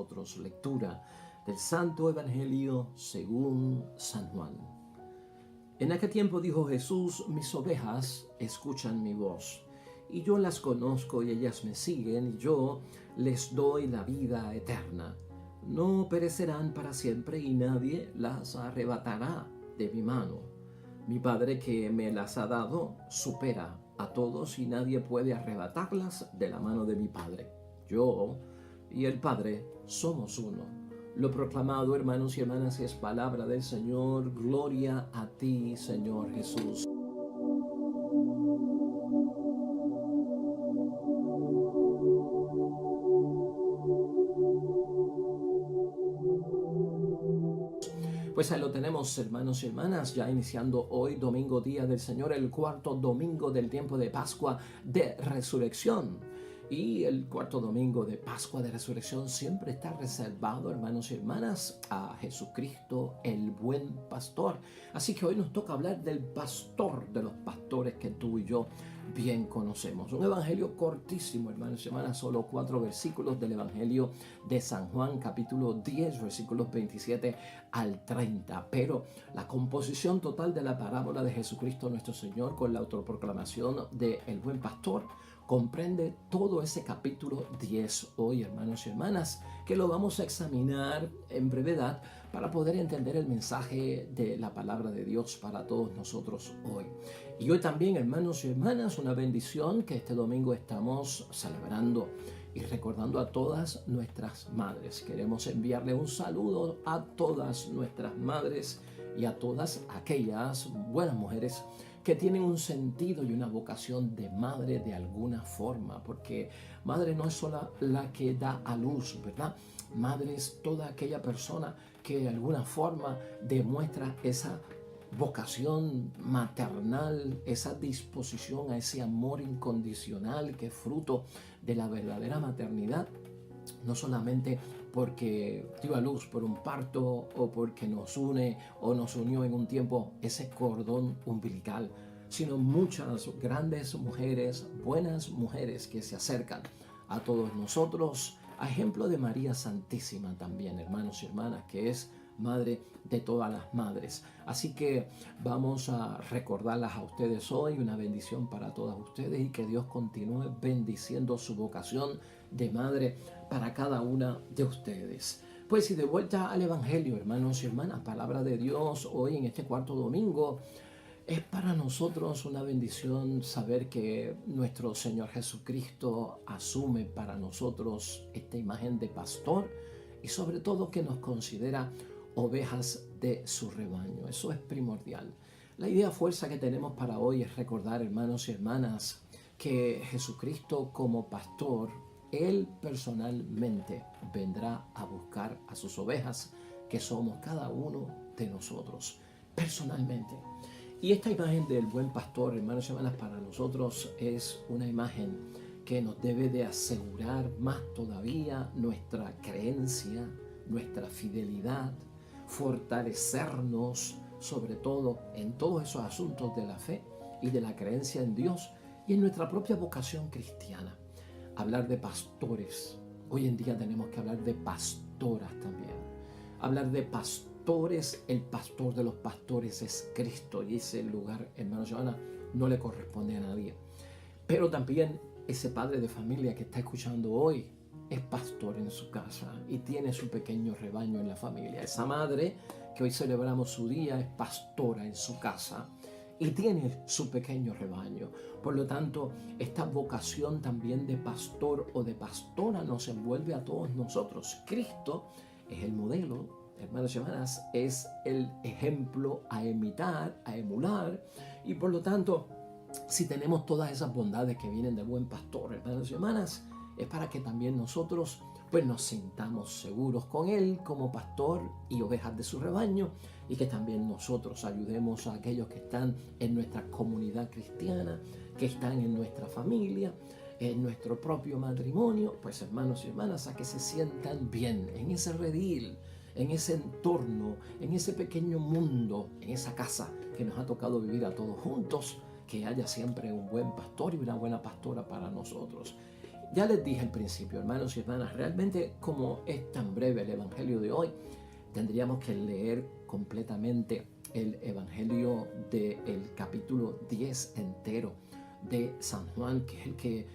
nosotros. Lectura del Santo Evangelio según San Juan. En aquel tiempo dijo Jesús: mis ovejas escuchan mi voz, y yo las conozco y ellas me siguen, y yo les doy la vida eterna. No perecerán para siempre y nadie las arrebatará de mi mano. Mi Padre que me las ha dado supera a todos y nadie puede arrebatarlas de la mano de mi Padre. Yo y el Padre somos uno. Lo proclamado, hermanos y hermanas, es palabra del Señor. Gloria a ti, Señor Jesús. Pues ahí lo tenemos, hermanos y hermanas, ya iniciando hoy, domingo, día del Señor, el cuarto domingo del tiempo de Pascua de Resurrección. Y el cuarto domingo de Pascua de Resurrección siempre está reservado, hermanos y hermanas, a Jesucristo, el buen pastor. Así que hoy nos toca hablar del pastor de los pastores que tú y yo bien conocemos. Un evangelio cortísimo, hermanos y hermanas, solo 4 versículos del evangelio de San Juan, capítulo 10, versículos 27 al 30. Pero la composición total de la parábola de Jesucristo nuestro Señor con la autoproclamación de el buen pastor comprende todo ese capítulo 10 hoy, hermanos y hermanas, que lo vamos a examinar en brevedad para poder entender el mensaje de la palabra de Dios para todos nosotros hoy. Y hoy también, hermanos y hermanas, una bendición que este domingo estamos celebrando y recordando a todas nuestras madres. Queremos enviarle un saludo a todas nuestras madres y a todas aquellas buenas mujeres que tienen un sentido y una vocación de madre de alguna forma, porque madre no es solo la que da a luz, ¿verdad? Madre es toda aquella persona que de alguna forma demuestra esa vocación maternal, esa disposición a ese amor incondicional que es fruto de la verdadera maternidad, no solamente porque dio a luz por un parto o porque nos une o nos unió en un tiempo ese cordón umbilical, sino muchas grandes mujeres, buenas mujeres que se acercan a todos nosotros, a ejemplo de María Santísima también, hermanos y hermanas, que es madre de todas las madres. Así que vamos a recordarlas a ustedes hoy, una bendición para todas ustedes y que Dios continúe bendiciendo su vocación de madre para cada una de ustedes. Pues y de vuelta al Evangelio, hermanos y hermanas, palabra de Dios hoy en este cuarto domingo. Es para nosotros una bendición saber que nuestro Señor Jesucristo asume para nosotros esta imagen de pastor y sobre todo que nos considera ovejas de su rebaño. Eso es primordial. La idea fuerza que tenemos para hoy es recordar, hermanos y hermanas, que Jesucristo como pastor, Él personalmente vendrá a buscar a sus ovejas, que somos cada uno de nosotros, personalmente. Y esta imagen del buen pastor, hermanos y hermanas, para nosotros es una imagen que nos debe de asegurar más todavía nuestra creencia, nuestra fidelidad, fortalecernos sobre todo en todos esos asuntos de la fe y de la creencia en Dios y en nuestra propia vocación cristiana. Hablar de pastores, hoy en día tenemos que hablar de pastoras también. Hablar de pastores, el pastor de los pastores es Cristo y ese lugar, hermanos y hermanas, no le corresponde a nadie. Pero también ese padre de familia que está escuchando hoy es pastor en su casa y tiene su pequeño rebaño en la familia. Esa madre que hoy celebramos su día es pastora en su casa y tiene su pequeño rebaño. Por lo tanto, esta vocación también de pastor o de pastora nos envuelve a todos nosotros. Cristo es el modelo, hermanos y hermanas, es el ejemplo a imitar, a emular, y por lo tanto, si tenemos todas esas bondades que vienen del buen pastor, hermanos y hermanas, es para que también nosotros pues nos sintamos seguros con Él como pastor y ovejas de su rebaño, y que también nosotros ayudemos a aquellos que están en nuestra comunidad cristiana, que están en nuestra familia, en nuestro propio matrimonio, pues hermanos y hermanas, a que se sientan bien en ese redil, en ese entorno, en ese pequeño mundo, en esa casa que nos ha tocado vivir a todos juntos, que haya siempre un buen pastor y una buena pastora para nosotros. Ya les dije al principio, hermanos y hermanas, realmente como es tan breve el Evangelio de hoy, tendríamos que leer completamente el Evangelio del capítulo 10 entero de San Juan, que es el que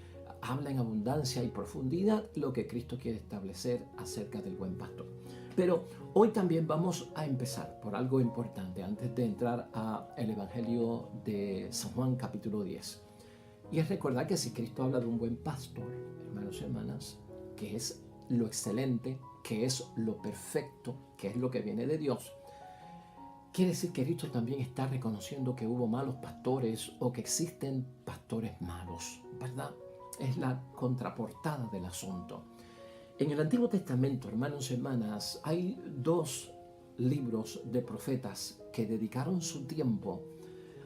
habla en abundancia y profundidad lo que Cristo quiere establecer acerca del buen pastor. Pero hoy también vamos a empezar por algo importante antes de entrar al Evangelio de San Juan capítulo 10. Y es recordar que si Cristo habla de un buen pastor, hermanos y hermanas, que es lo excelente, que es lo perfecto, que es lo que viene de Dios, quiere decir que Cristo también está reconociendo que hubo malos pastores o que existen pastores malos, ¿verdad? Es la contraportada del asunto. En el Antiguo Testamento, hermanos y hermanas, hay dos libros de profetas que dedicaron su tiempo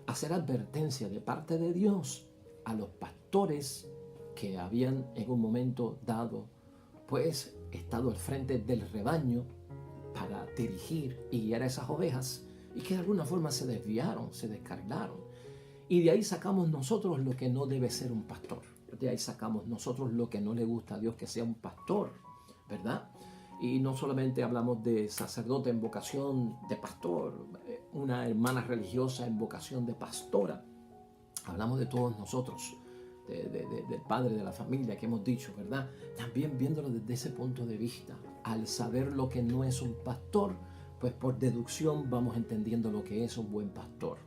a hacer advertencia de parte de Dios a los pastores que habían en un momento dado, pues, estado al frente del rebaño para dirigir y guiar a esas ovejas y que de alguna forma se desviaron, se descarrilaron. Y de ahí sacamos nosotros lo que no debe ser un pastor. De ahí sacamos nosotros lo que no le gusta a Dios que sea un pastor, ¿verdad? Y no solamente hablamos de sacerdote en vocación de pastor, una hermana religiosa en vocación de pastora. Hablamos de todos nosotros, del padre de la familia que hemos dicho, ¿verdad? También viéndolo desde ese punto de vista. Al saber lo que no es un pastor, pues por deducción vamos entendiendo lo que es un buen pastor.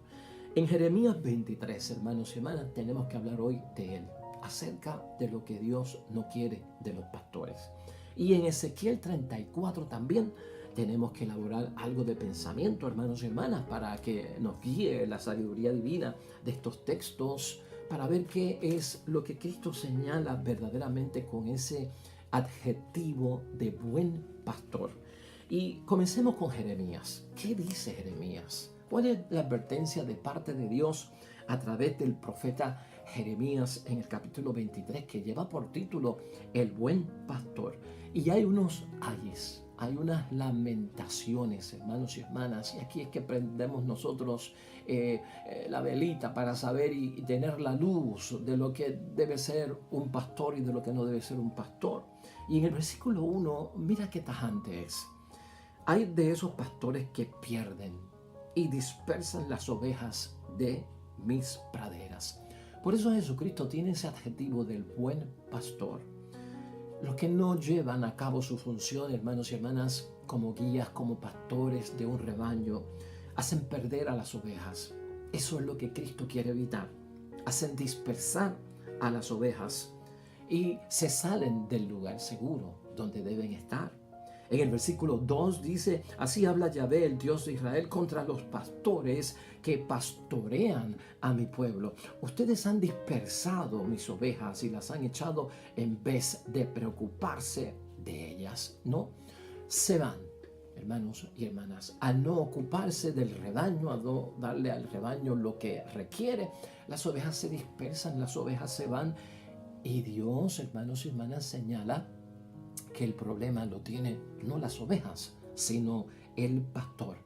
En Jeremías 23, hermanos y hermanas, tenemos que hablar hoy de él, acerca de lo que Dios no quiere de los pastores. Y en Ezequiel 34 también tenemos que elaborar algo de pensamiento, hermanos y hermanas, para que nos guíe la sabiduría divina de estos textos, para ver qué es lo que Cristo señala verdaderamente con ese adjetivo de buen pastor. Y comencemos con Jeremías. ¿Qué dice Jeremías? ¿Cuál es la advertencia de parte de Dios a través del profeta Jeremías en el capítulo 23, que lleva por título El buen pastor? Y hay unos ayes, hay unas lamentaciones, hermanos y hermanas, y aquí es que prendemos nosotros la velita para saber y tener la luz de lo que debe ser un pastor y de lo que no debe ser un pastor. Y en el versículo 1, mira qué tajante es. Hay de esos pastores que pierden y dispersan las ovejas de mis praderas. Por eso Jesucristo tiene ese adjetivo del buen pastor. Los que no llevan a cabo su función, hermanos y hermanas, como guías, como pastores de un rebaño, hacen perder a las ovejas. Eso es lo que Cristo quiere evitar. Hacen dispersar a las ovejas y se salen del lugar seguro donde deben estar. En el versículo 2 dice: así habla Yahvé, el Dios de Israel, contra los pastores que pastorean a mi pueblo. Ustedes han dispersado mis ovejas y las han echado en vez de preocuparse de ellas. No, se van, hermanos y hermanas, a no ocuparse del rebaño, a no darle al rebaño lo que requiere. Las ovejas se dispersan, las ovejas se van, y Dios, hermanos y hermanas, señala que el problema lo tiene no las ovejas, sino el pastor,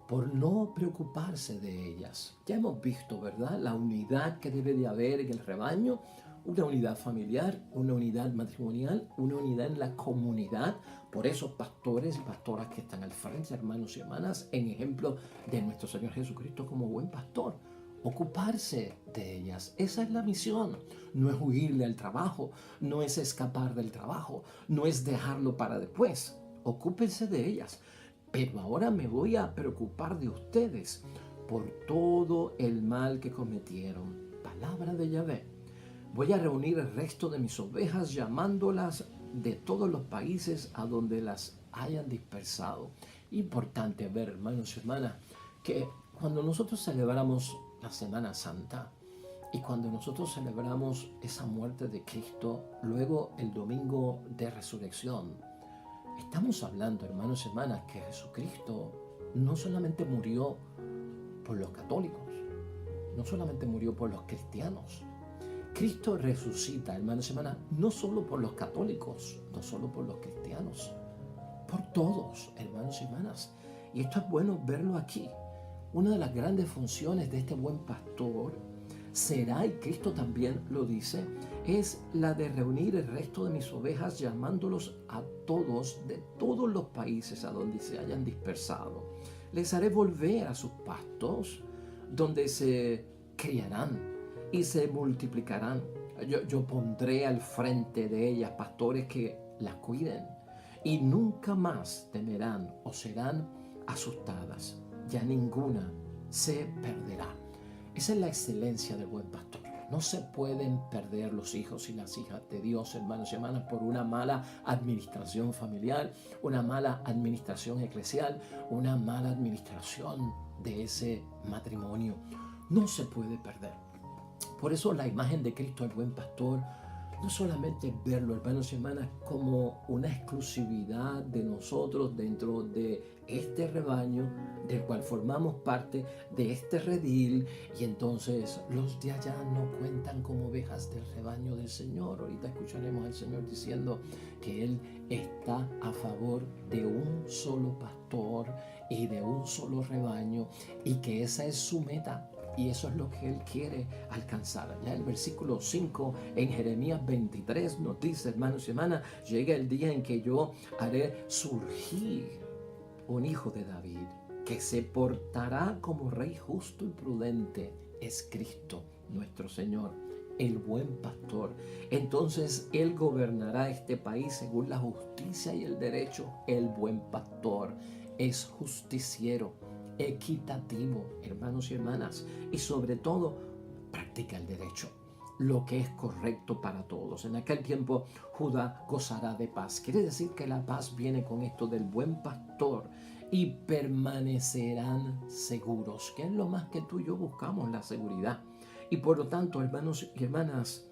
por no preocuparse de ellas. Ya hemos visto, ¿verdad?, la unidad que debe de haber en el rebaño, una unidad familiar, una unidad matrimonial, una unidad en la comunidad, por esos pastores y pastoras que están al frente, hermanos y hermanas, en ejemplo de nuestro Señor Jesucristo como buen pastor. Ocuparse de ellas, esa es la misión. No es huirle al trabajo, no es escapar del trabajo, no es dejarlo para después. Ocúpense de ellas. Pero ahora me voy a preocupar de ustedes por todo el mal que cometieron. Palabra de Yahvé. Voy a reunir el resto de mis ovejas, llamándolas de todos los países a donde las hayan dispersado. Importante ver, hermanos y hermanas, que cuando nosotros celebramos la Semana Santa y cuando nosotros celebramos esa muerte de Cristo, luego el domingo de resurrección, estamos hablando, hermanos y hermanas, que Jesucristo no solamente murió por los católicos, no solamente murió por los cristianos. Cristo resucita, hermanos y hermanas, no solo por los católicos, no solo por los cristianos, por todos, hermanos y hermanas. Y esto es bueno verlo aquí. Una de las grandes funciones de este buen pastor será, y Cristo también lo dice, es la de reunir el resto de mis ovejas, llamándolos a todos de todos los países a donde se hayan dispersado. Les haré volver a sus pastos, donde se criarán y se multiplicarán. Yo pondré al frente de ellas pastores que las cuiden, y nunca más temerán o serán asustadas. Ya ninguna se perderá. Esa es la excelencia del buen pastor. No se pueden perder los hijos y las hijas de Dios, hermanos y hermanas, por una mala administración familiar, una mala administración eclesial, una mala administración de ese matrimonio. No se puede perder. Por eso la imagen de Cristo, el buen pastor, no solamente verlo, hermanos y hermanas, como una exclusividad de nosotros dentro de este rebaño del cual formamos parte, de este redil, y entonces los de allá no cuentan como ovejas del rebaño del Señor. Ahorita escucharemos al Señor diciendo que Él está a favor de un solo pastor y de un solo rebaño, y que esa es su meta. Y eso es lo que Él quiere alcanzar. Ya el versículo 5 en Jeremías 23 nos dice, hermanos y hermanas, llega el día en que yo haré surgir un hijo de David, que se portará como rey justo y prudente. Es Cristo, nuestro Señor, el buen pastor. Entonces Él gobernará este país según la justicia y el derecho. El buen pastor es justiciero, equitativo, hermanos y hermanas, y sobre todo practica el derecho, lo que es correcto para todos. En aquel tiempo Judá gozará de paz. Quiere decir que la paz viene con esto del buen pastor, y permanecerán seguros, que es lo más que tú y yo buscamos, la seguridad. Y por lo tanto, hermanos y hermanas,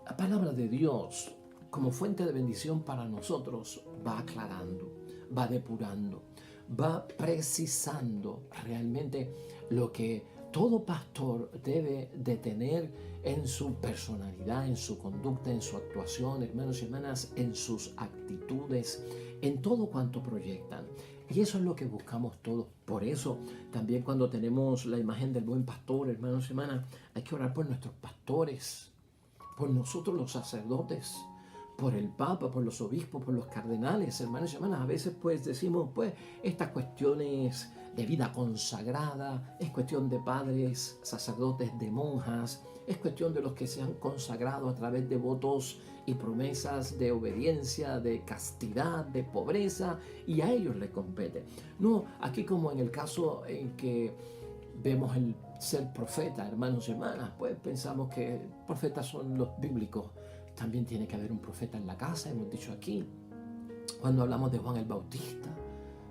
la palabra de Dios como fuente de bendición para nosotros va aclarando, va depurando, va precisando realmente lo que todo pastor debe de tener en su personalidad, en su conducta, en su actuación, hermanos y hermanas, en sus actitudes, en todo cuanto proyectan. Y eso es lo que buscamos todos. Por eso también cuando tenemos la imagen del buen pastor, hermanos y hermanas, hay que orar por nuestros pastores, por nosotros los sacerdotes, por el Papa, por los obispos, por los cardenales, hermanos y hermanas. A veces pues decimos, pues estas cuestiones de vida consagrada, es cuestión de padres, sacerdotes, de monjas, es cuestión de los que se han consagrado a través de votos y promesas de obediencia, de castidad, de pobreza, y a ellos les compete. No, aquí como en el caso en que vemos el ser profeta, hermanos y hermanas, pues pensamos que profetas son los bíblicos. También tiene que haber un profeta en la casa, hemos dicho aquí. Cuando hablamos de Juan el Bautista,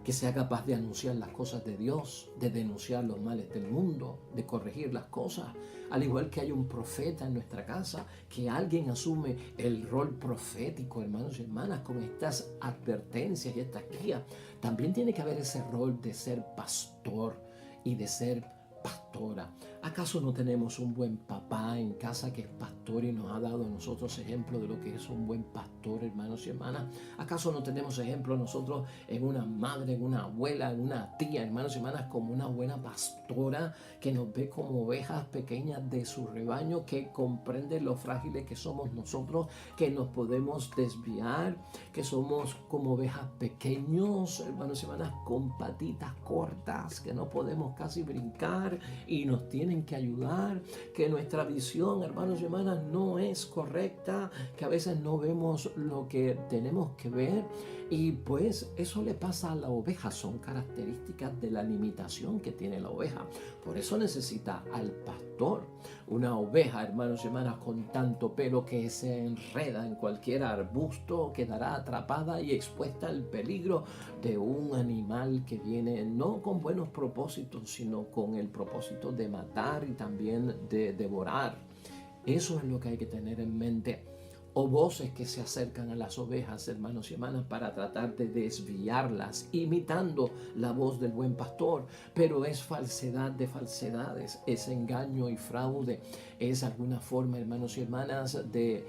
que sea capaz de anunciar las cosas de Dios, de denunciar los males del mundo, de corregir las cosas. Al igual que hay un profeta en nuestra casa, que alguien asume el rol profético, hermanos y hermanas, con estas advertencias y estas guías. También tiene que haber ese rol de ser pastor y de ser pastora. ¿Acaso no tenemos un buen papá en casa que es pastor y nos ha dado a nosotros ejemplo de lo que es un buen pastor, hermanos y hermanas? ¿Acaso no tenemos ejemplo nosotros en una madre, en una abuela, en una tía, hermanos y hermanas, como una buena pastora que nos ve como ovejas pequeñas de su rebaño, que comprende lo frágiles que somos nosotros, que nos podemos desviar, que somos como ovejas pequeños, hermanos y hermanas, con patitas cortas, que no podemos casi brincar y nos tienen que ayudar, que nuestra visión, hermanos y hermanas, no es correcta, que a veces no vemos lo que tenemos que ver, y pues eso le pasa a la oveja. Son características de la limitación que tiene la oveja. Por eso necesita al pastor. Una oveja, hermanos y hermanas, con tanto pelo que se enreda en cualquier arbusto, quedará atrapada y expuesta al peligro de un animal que viene no con buenos propósitos, sino con el propósito de matar y también de devorar. Eso es lo que hay que tener en mente. O voces que se acercan a las ovejas, hermanos y hermanas, para tratar de desviarlas, imitando la voz del buen pastor. Pero es falsedad de falsedades, es engaño y fraude, es alguna forma, hermanos y hermanas, de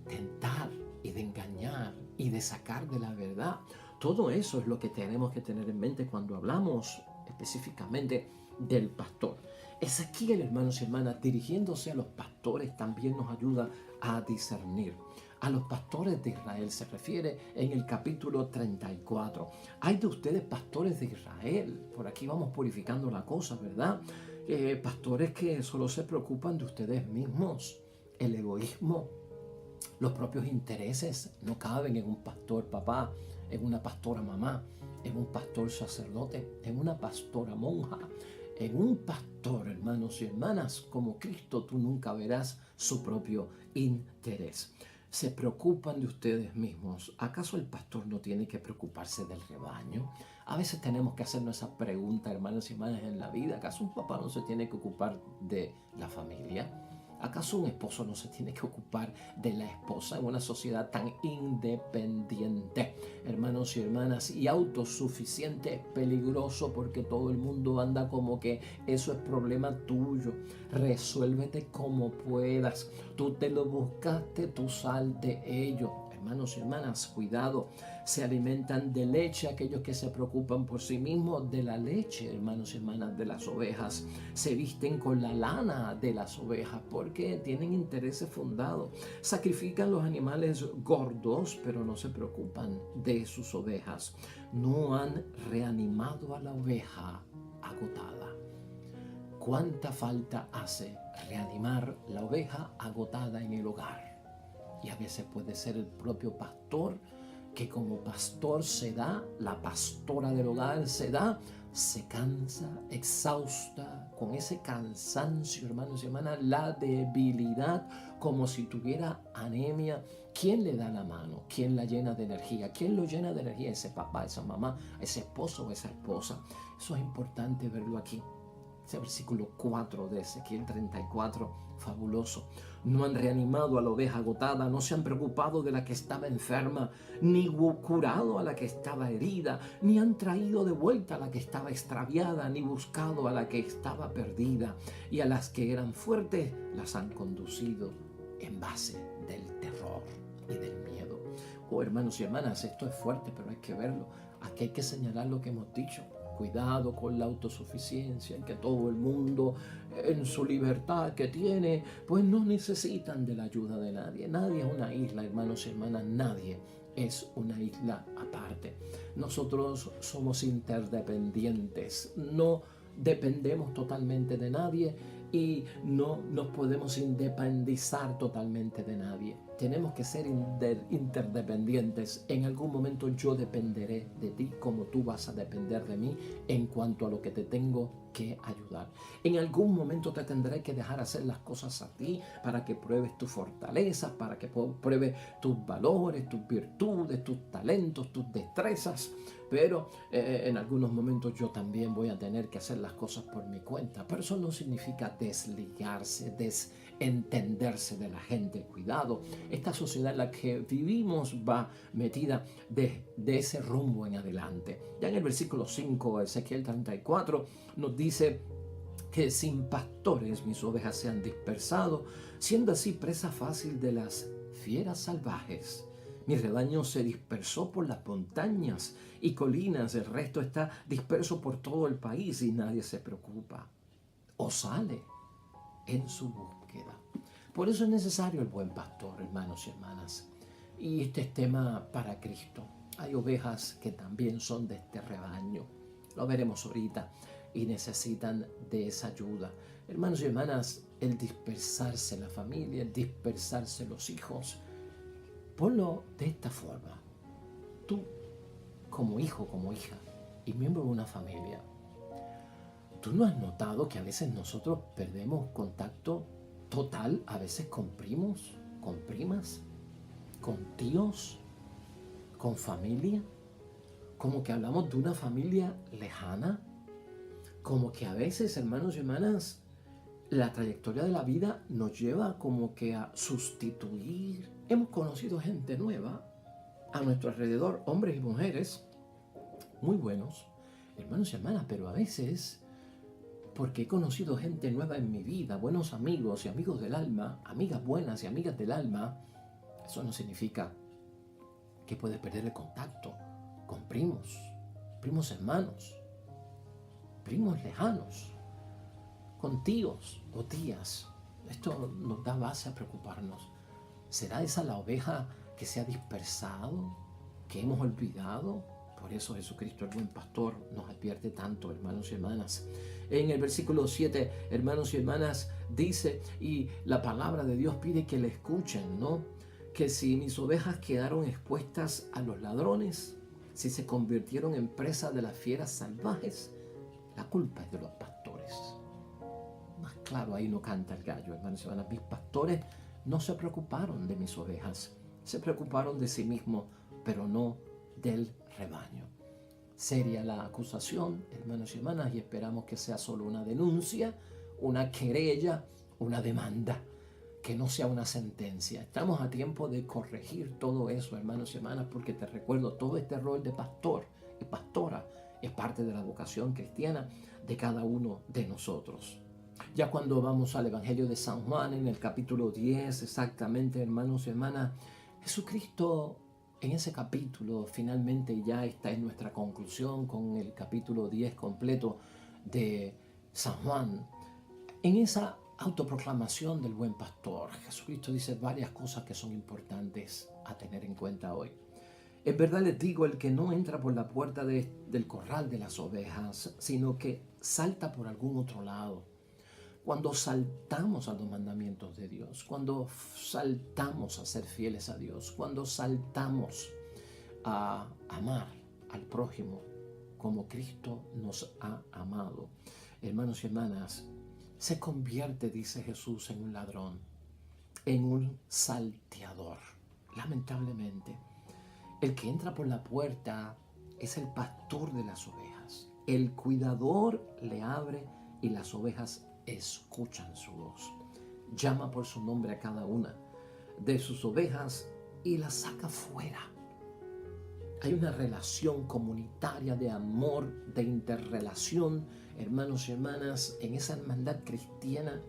tentar y de engañar y de sacar de la verdad. Todo eso es lo que tenemos que tener en mente cuando hablamos específicamente del pastor. Ezequiel, hermanos y hermanas, dirigiéndose a los pastores, también nos ayuda a discernir. A los pastores de Israel se refiere en el capítulo 34. Hay de ustedes pastores de Israel. Por aquí vamos purificando la cosa, ¿verdad? Pastores que solo se preocupan de ustedes mismos. El egoísmo, los propios intereses no caben en un pastor papá, en una pastora mamá, en un pastor sacerdote, en una pastora monja. En un pastor, hermanos y hermanas, como Cristo, tú nunca verás su propio interés. Se preocupan de ustedes mismos. ¿Acaso el pastor no tiene que preocuparse del rebaño? A veces tenemos que hacernos esa pregunta, hermanos y hermanas, en la vida. ¿Acaso un papá no se tiene que ocupar de la familia? ¿Acaso un esposo no se tiene que ocupar de la esposa en una sociedad tan independiente? Hermanos y hermanas, y autosuficiente es peligroso porque todo el mundo anda como que eso es problema tuyo. Resuélvete como puedas. Tú te lo buscaste, tú sal de ello. Hermanos y hermanas, cuidado, se alimentan de leche aquellos que se preocupan por sí mismos, de la leche, hermanos y hermanas, de las ovejas. Se visten con la lana de las ovejas porque tienen intereses fundados. Sacrifican los animales gordos, pero no se preocupan de sus ovejas. No han reanimado a la oveja agotada. ¿Cuánta falta hace reanimar la oveja agotada en el hogar? Y a veces puede ser el propio pastor que como pastor se da, la pastora del hogar se cansa, exhausta, con ese cansancio, hermanos y hermanas, la debilidad, como si tuviera anemia. ¿Quién le da la mano? ¿Quién la llena de energía? ¿Quién lo llena de energía? Ese papá, esa mamá, ese esposo o esa esposa. Eso es importante verlo aquí. Ese versículo 4 de Ezequiel 34, fabuloso. No han reanimado a la oveja agotada, no se han preocupado de la que estaba enferma, ni curado a la que estaba herida, ni han traído de vuelta a la que estaba extraviada, ni buscado a la que estaba perdida. Y a las que eran fuertes las han conducido en base del terror y del miedo. Oh, hermanos y hermanas, esto es fuerte, pero hay que verlo. Aquí hay que señalar lo que hemos dicho. Cuidado con la autosuficiencia, en que todo el mundo en su libertad que tiene, pues no necesitan de la ayuda de nadie. Nadie es una isla, hermanos y hermanas, nadie es una isla aparte. Nosotros somos interdependientes, no dependemos totalmente de nadie y no nos podemos independizar totalmente de nadie. Tenemos que ser interdependientes. En algún momento yo dependeré de ti como tú vas a depender de mí en cuanto a lo que te tengo que ayudar. En algún momento te tendré que dejar hacer las cosas a ti para que pruebes tus fortalezas, para que pruebes tus valores, tus virtudes, tus talentos, tus destrezas. Pero en algunos momentos yo también voy a tener que hacer las cosas por mi cuenta. Pero eso no significa desligarse, desentenderse de la gente. Cuidado, esta sociedad en la que vivimos va metida de ese rumbo en adelante. Ya en el versículo 5 de Ezequiel 34 nos dice que sin pastores mis ovejas se han dispersado, siendo así presa fácil de las fieras salvajes. Mi rebaño se dispersó por las montañas y colinas, el resto está disperso por todo el país y nadie se preocupa o sale en su búsqueda. Por eso es necesario el buen pastor, hermanos y hermanas. Y este es tema para Cristo. Hay ovejas que también son de este rebaño. Lo veremos ahorita y necesitan de esa ayuda. Hermanos y hermanas, el dispersarse la familia, el dispersarse los hijos, ponlo de esta forma. Tú, como hijo, como hija y miembro de una familia, ¿tú no has notado que a veces nosotros perdemos contacto total, a veces con primos, con primas, con tíos, con familia? Como que hablamos de una familia lejana. Como que a veces, hermanos y hermanas, la trayectoria de la vida nos lleva como que a sustituir. Hemos conocido gente nueva a nuestro alrededor, hombres y mujeres muy buenos, hermanos y hermanas, pero a veces, porque he conocido gente nueva en mi vida, buenos amigos y amigos del alma, amigas buenas y amigas del alma, eso no significa que puedes perder el contacto con primos hermanos, primos lejanos. con tíos o tías. Esto nos da base a preocuparnos. ¿Será esa la oveja que se ha dispersado, que hemos olvidado? Por eso Jesucristo, el buen pastor, nos advierte tanto, hermanos y hermanas. En el versículo 7, hermanos y hermanas, dice, y la palabra de Dios pide que le escuchen, ¿no? Que si mis ovejas quedaron expuestas a los ladrones, si se convirtieron en presa de las fieras salvajes, la culpa es de los pastores. Más claro, ahí no canta el gallo, hermanos y hermanas. Mis pastores no se preocuparon de mis ovejas, se preocuparon de sí mismos, pero no del rebaño. Seria la acusación, hermanos y hermanas, y esperamos que sea solo una denuncia, una querella, una demanda, que no sea una sentencia. Estamos a tiempo de corregir todo eso, hermanos y hermanas, porque te recuerdo, todo este rol de pastor y pastora es parte de la vocación cristiana de cada uno de nosotros. Ya cuando vamos al Evangelio de San Juan, en el capítulo 10, exactamente, hermanos y hermanas, Jesucristo en ese capítulo finalmente ya está en nuestra conclusión con el capítulo 10 completo de San Juan. En esa autoproclamación del buen pastor, Jesucristo dice varias cosas que son importantes a tener en cuenta hoy. En verdad les digo, el que no entra por la puerta del corral de las ovejas, sino que salta por algún otro lado. Cuando saltamos a los mandamientos de Dios, cuando saltamos a ser fieles a Dios, cuando saltamos a amar al prójimo como Cristo nos ha amado, hermanos y hermanas, se convierte, dice Jesús, en un ladrón, en un salteador. Lamentablemente, el que entra por la puerta es el pastor de las ovejas. El cuidador le abre y las ovejas escuchan su voz. Llama por su nombre a cada una de sus ovejas y las saca fuera. Hay una relación comunitaria de amor, de interrelación, hermanos y hermanas, en esa hermandad cristiana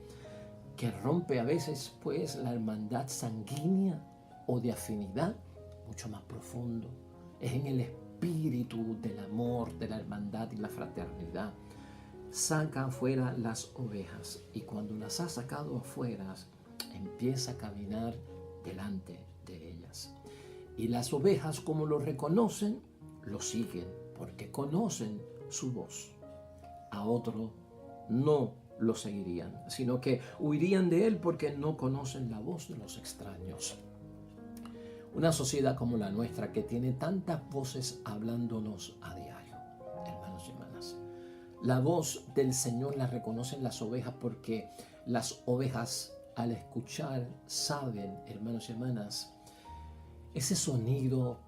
que rompe a veces pues la hermandad sanguínea o de afinidad, mucho más profundo. Es en el espíritu del amor, de la hermandad y la fraternidad. Saca afuera las ovejas y cuando las ha sacado afuera, empieza a caminar delante de ellas. Y las ovejas, como lo reconocen, lo siguen porque conocen su voz. A otro no lo seguirían, sino que huirían de él porque no conocen la voz de los extraños. Una sociedad como la nuestra que tiene tantas voces hablándonos a diario, hermanos y hermanas. La voz del Señor la reconocen las ovejas porque las ovejas al escuchar saben, hermanos y hermanas, ese sonido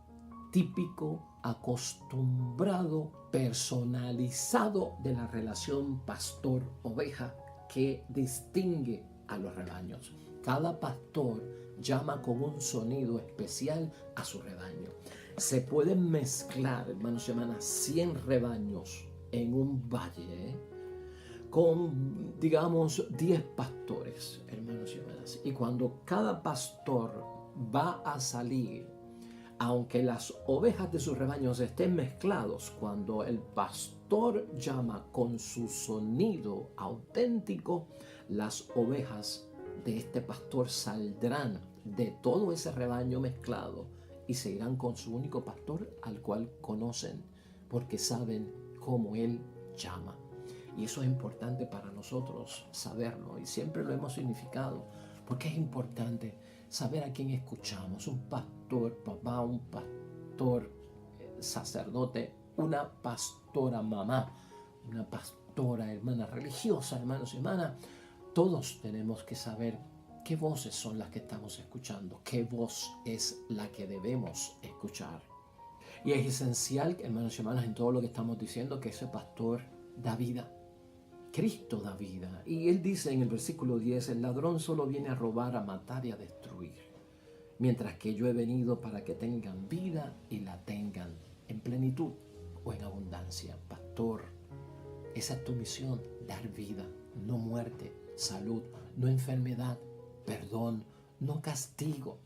típico, acostumbrado, personalizado de la relación pastor-oveja que distingue a los rebaños. Cada pastor llama con un sonido especial a su rebaño. Se pueden mezclar, hermanos y hermanas, 100 rebaños en un valle, con, digamos, 10 pastores, hermanos y hermanas. Y cuando cada pastor va a salir, aunque las ovejas de sus rebaños estén mezclados, cuando el pastor llama con su sonido auténtico, las ovejas de este pastor saldrán de todo ese rebaño mezclado y se irán con su único pastor al cual conocen, porque saben cómo él llama. Y eso es importante para nosotros saberlo, y siempre lo hemos significado, porque es importante saber a quién escuchamos. Un pastor papá, un pastor sacerdote, una pastora mamá, una pastora hermana religiosa, hermanos y hermanas. Todos tenemos que saber qué voces son las que estamos escuchando, qué voz es la que debemos escuchar. Y es esencial, hermanos y hermanas, en todo lo que estamos diciendo, que ese pastor da vida. Cristo da vida. Y él dice en el versículo 10, el ladrón solo viene a robar, a matar y a destruir, mientras que yo he venido para que tengan vida y la tengan en plenitud o en abundancia. Pastor, esa es tu misión, dar vida, no muerte, salud, no enfermedad, perdón, no castigo.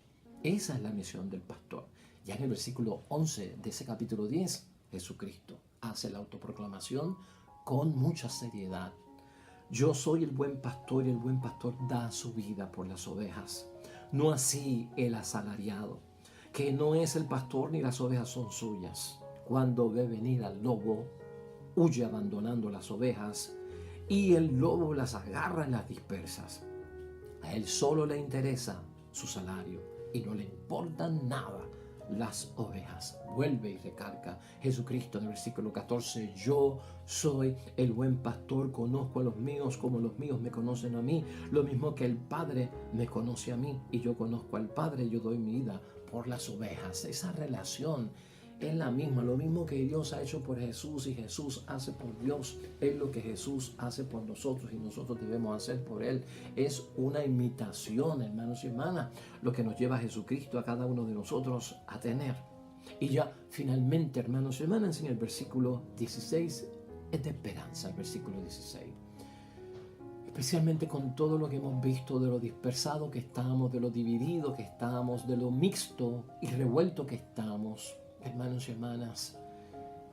Esa es la misión del pastor. Ya en el versículo 11 de ese capítulo 10, Jesucristo hace la autoproclamación con mucha seriedad. Yo soy el buen pastor y el buen pastor da su vida por las ovejas. No así el asalariado, que no es el pastor ni las ovejas son suyas. Cuando ve venir al lobo, huye abandonando las ovejas y el lobo las agarra y las dispersa. A él solo le interesa su salario y no le importan nada las ovejas. Vuelve y recarga Jesucristo en el versículo 14. Yo soy el buen pastor, conozco a los míos como los míos me conocen a mí. Lo mismo que el Padre me conoce a mí y yo conozco al Padre, yo doy mi vida por las ovejas. Esa relación es la misma, lo mismo que Dios ha hecho por Jesús y Jesús hace por Dios, es lo que Jesús hace por nosotros y nosotros debemos hacer por Él. Es una imitación, hermanos y hermanas, lo que nos lleva a Jesucristo a cada uno de nosotros a tener. Y ya finalmente, hermanos y hermanas, en el versículo 16 es de esperanza, el versículo 16. Especialmente con todo lo que hemos visto de lo dispersado que estamos, de lo dividido que estamos, de lo mixto y revuelto que estamos. Hermanos y hermanas,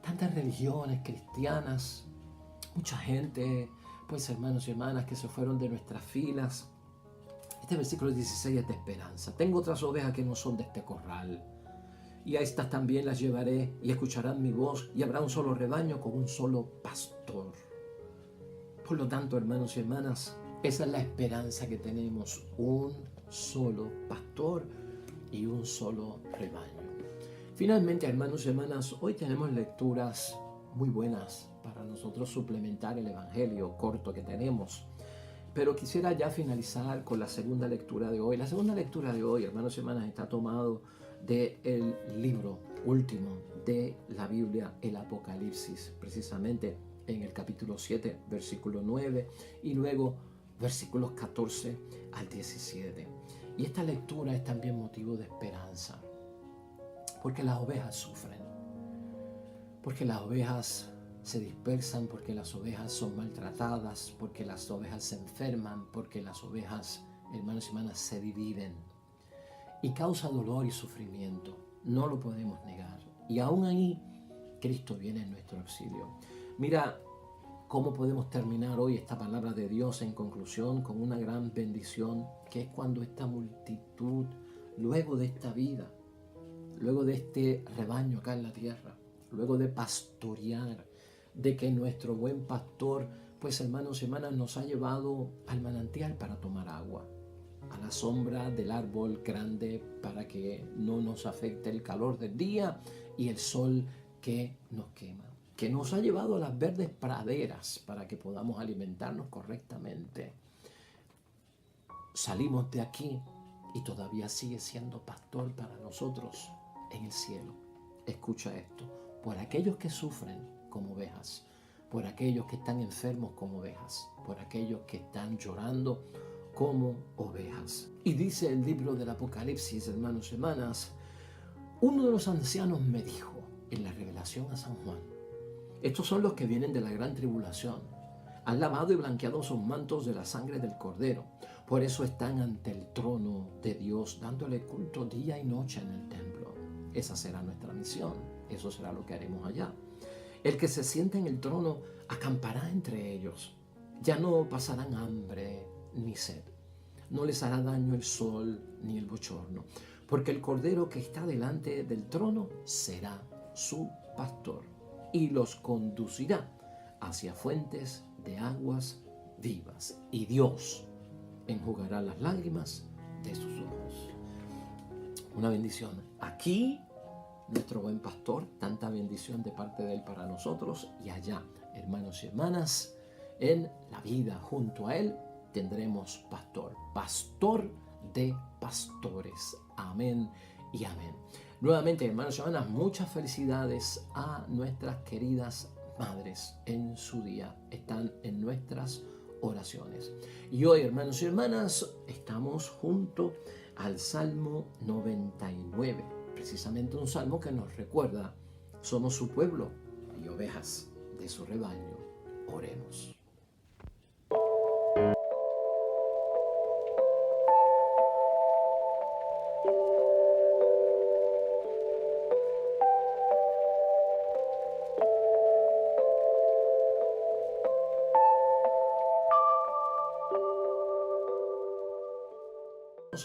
tantas religiones cristianas, mucha gente, pues hermanos y hermanas que se fueron de nuestras filas. Este versículo 16 es de esperanza. Tengo otras ovejas que no son de este corral, y a estas también las llevaré y escucharán mi voz, y habrá un solo rebaño con un solo pastor. Por lo tanto, hermanos y hermanas, esa es la esperanza que tenemos, un solo pastor y un solo rebaño. Finalmente, hermanos y hermanas, hoy tenemos lecturas muy buenas para nosotros suplementar el evangelio corto que tenemos. Pero quisiera ya finalizar con la segunda lectura de hoy. La segunda lectura de hoy, hermanos y hermanas, está tomado del libro último de la Biblia, el Apocalipsis, precisamente en el capítulo 7, versículo 9 y luego versículos 14 al 17. Y esta lectura es también motivo de esperanza. Porque las ovejas sufren, porque las ovejas se dispersan, porque las ovejas son maltratadas, porque las ovejas se enferman, porque las ovejas, hermanos y hermanas, se dividen. Y causa dolor y sufrimiento, no lo podemos negar. Y aún ahí, Cristo viene en nuestro auxilio. Mira cómo podemos terminar hoy esta palabra de Dios en conclusión con una gran bendición, que es cuando esta multitud, luego de esta vida, luego de este rebaño acá en la tierra, luego de pastorear, de que nuestro buen pastor, pues hermanos y hermanas, nos ha llevado al manantial para tomar agua, a la sombra del árbol grande para que no nos afecte el calor del día y el sol que nos quema, que nos ha llevado a las verdes praderas para que podamos alimentarnos correctamente. Salimos de aquí y todavía sigue siendo pastor para nosotros en el cielo. Escucha esto, por aquellos que sufren como ovejas, por aquellos que están enfermos como ovejas, por aquellos que están llorando como ovejas. Y dice el libro del Apocalipsis, hermanos y hermanas, uno de los ancianos me dijo en la revelación a San Juan, estos son los que vienen de la gran tribulación, han lavado y blanqueado sus mantos de la sangre del Cordero, por eso están ante el trono de Dios, dándole culto día y noche en el templo. Esa será nuestra misión, eso será lo que haremos allá. El que se sienta en el trono acampará entre ellos, ya no pasarán hambre ni sed, no les hará daño el sol ni el bochorno, porque el Cordero que está delante del trono será su pastor y los conducirá hacia fuentes de aguas vivas, y Dios enjugará las lágrimas de sus ojos. Una bendición. Aquí, nuestro buen pastor, tanta bendición de parte de Él para nosotros, y allá, hermanos y hermanas, en la vida junto a Él tendremos pastor, pastor de pastores. Amén y amén. Nuevamente, hermanos y hermanas, muchas felicidades a nuestras queridas madres en su día. Están en nuestras oraciones. Y hoy, hermanos y hermanas, estamos junto al Salmo 99, precisamente un salmo que nos recuerda, somos su pueblo y ovejas de su rebaño. Oremos.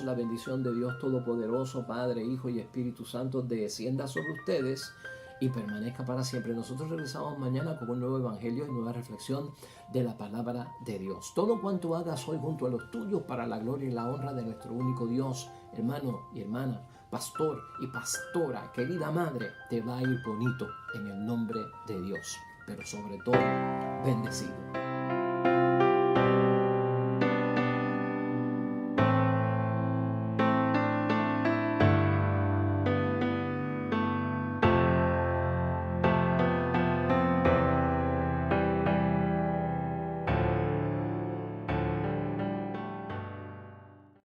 La bendición de Dios Todopoderoso, Padre, Hijo y Espíritu Santo, descienda sobre ustedes y permanezca para siempre. Nosotros regresamos mañana con un nuevo evangelio y nueva reflexión de la palabra de Dios. Todo cuanto hagas hoy junto a los tuyos para la gloria y la honra de nuestro único Dios, hermano y hermana, pastor y pastora, querida madre, te va a ir bonito en el nombre de Dios, pero sobre todo bendecido.